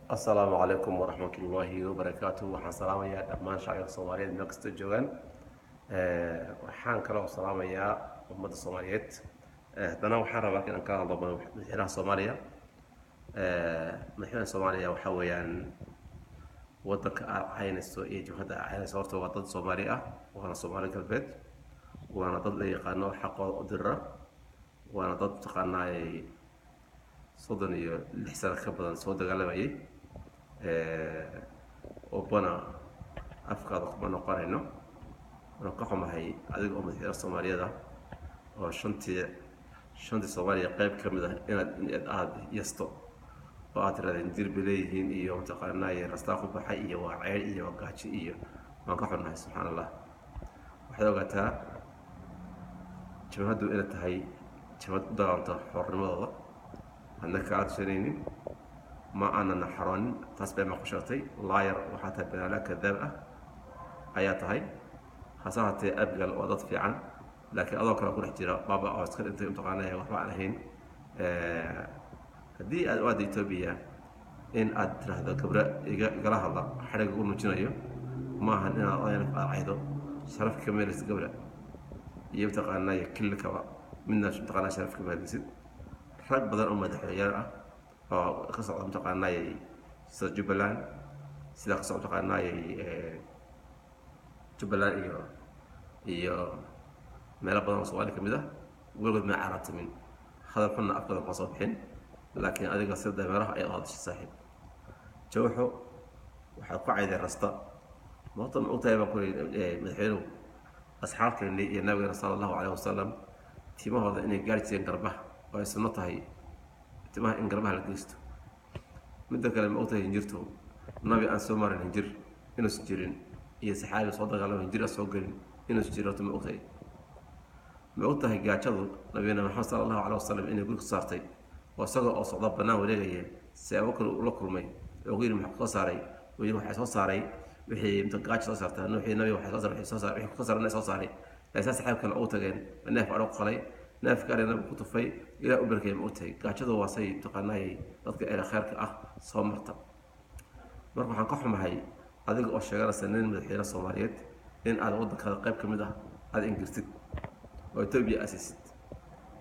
السلام عليكم ورحمة الله وبركاته. waxaan salaamayaa dhammaan shacabka Soomaaliyeed meel kasta joogan. waxaan kaloo salaamayaa ummadda Soomaaliyeed. haddana waxaan rabaa inaan ka hadlo madaxweynaha Soomaaliya. madaxweynaha Soomaaliya waxa weeyaan waddanka caynayso iyo jihada caynayso horta waa dad Soomaali ah, waana Soomaali galbeed, waana dad la yaqaano xaqooda u dirra, waana dad taqaanaay 36 sano ka badan soo dagaalamayay oo bana afkaada kuma noqonayno. waxaan ka xumahay adiga oo madaxweynaha Soomaaliyeed ah oo shantii Soomaaliya qayb ka mid ah inaad aad yasto oo aad tirahdeen dirbi leeyihiin iyo taqaanaay rastaa ku baxay iyo waa ceyl iyo gaaji iyo waan ka xunahay. subxaan allah. waxaad ogaataa jabhaddu inay tahay jabhad u dagaalanta xornimadooda, أنا كعاد شريني ما أنا نحراني تصبح ما خشرتي لاير وحتى بنالا كذابة آيات هاي خاصة أبقى الوضع في عن لكن أذكر أقول احتراء بابا أذكر أنت متقنية وحبا عليهن دي الواد إثيوبيا إن أدرى هذا كبر يقرأها الله حرق يقول مجنيه ما هن أنا أنا أعيده شرف كمال استقبله يبتقنية كل كوا منا متقنية شرف كمال يصير rag badan oo madaxweyne ah oo ka socda taqaanaay sida Jubbaland, sida ka socda taqaanaay Jubbaland iyo meel badan oo Soomaali kamid ah weligood ma carabtamin hadal xunna afkada ma soo bixin, laakiin adiga sida meelaha ay qaadashay saaxiib jawxo waxa ku cayday rasta mootan u tahay baa ku madaxweynuhu asxaabteena iyo nabiga sallallahu alayhi wasallam timahooda inay gaarsiin darbaha oo ay sunno tahay timaha in garbaha la geysto. midda kale ma ogtahay hinjirtu nabi aan soo marin hinjir inuu jirin iyo saxaabi soo dagaalamo hinjir soo galin inuu jiro ma ogtahay gaajadu nabiga Muhammad sallallahu alayhi wasallam inay guriga saartay oo isagoo oo socda banaan wareegaya si ay u la kulmay oo geeri maxaa soo saaray waxa soo saaray wixii inta gaajo soo saartay wixii nabi waxa soo saaray wixii soo saaray aysan saxaab kale oo tageen neef aro qalay neefka arina ku tufay ilaa u barkay ma ogtahay gaajadu waa say taqaanaay dadka ee khayrka ah soo marta. marka waxaan ka xumahay adiga oo sheeganaysa nin madaxweyne Soomaaliyeed in aad waddanka qayb ka mid ah aad ingirtid oo Itoobiya asiisid.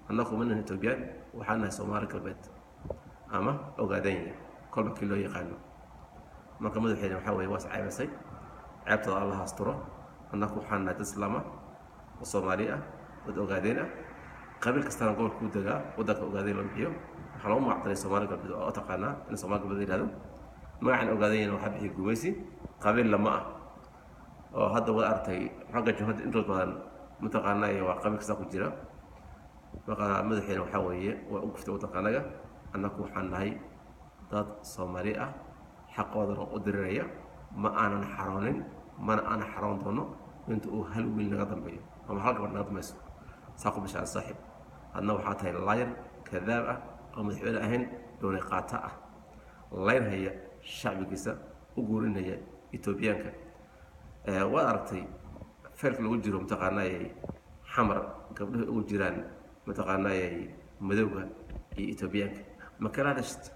annagu mana Itoobiyaan waxaan nahay Soomaali galbeed ama ogaadeen kolba kilo yaqaano. marka madaxweyne waxa weeye waas caawisay ceebtada Allah asturo. annagu waxaan nahay dad Islaam ah oo Soomaali ah dad ogaadeen ah قبل كستان قول كودجا ودك أوجادين لمحيو حلو ما عطني سومالي قبل أتقنا إن سومالي قبل هذا ما عن أوجادين وحبه جويسي قبل لما هذا وأرتي حاجة جهد إنتو طبعا متقنا وقبل كستان كجرا بقى مدحين وحويه وأوقفت وتقنا أنكو حناي ضد سومالية حق وضر قدرية ما أنا حرانين ما أنا حران دونه أنتو هل من نقدم بيه هم حاجة نقدم مسوا ساقو بشار الصاحب أنا وحاتها اللاير كذابة أو مدحوين أهين دون قاطعة اللاير هي الشعب كيسا وقولين هي إثيوبيانكا وأرتي فرق الوجر متقناي حمر قبله وجيران متقناي مدوغا إثيوبيانكا ما كان هذا شت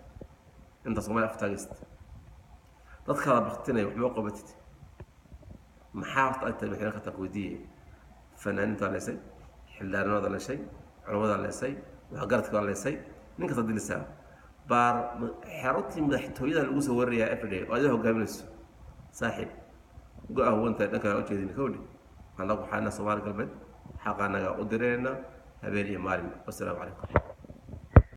أنت صومالي أفتاقست تذكر بختنا وحبوقه بتت محاوط أنت بحركة تقويدية فنان طالسي حلدان هذا لا شيء عروض على شيء وحقرتك على شيء منك تدي لسان بار حرتي مدحتويدا لو سو وريا افدي وادو هوغامنس صاحب غو هو انت دنكا وجهدين كودي الله وحنا سومال قلبت حقنا ودرينا هبيل يا مالين والسلام عليكم.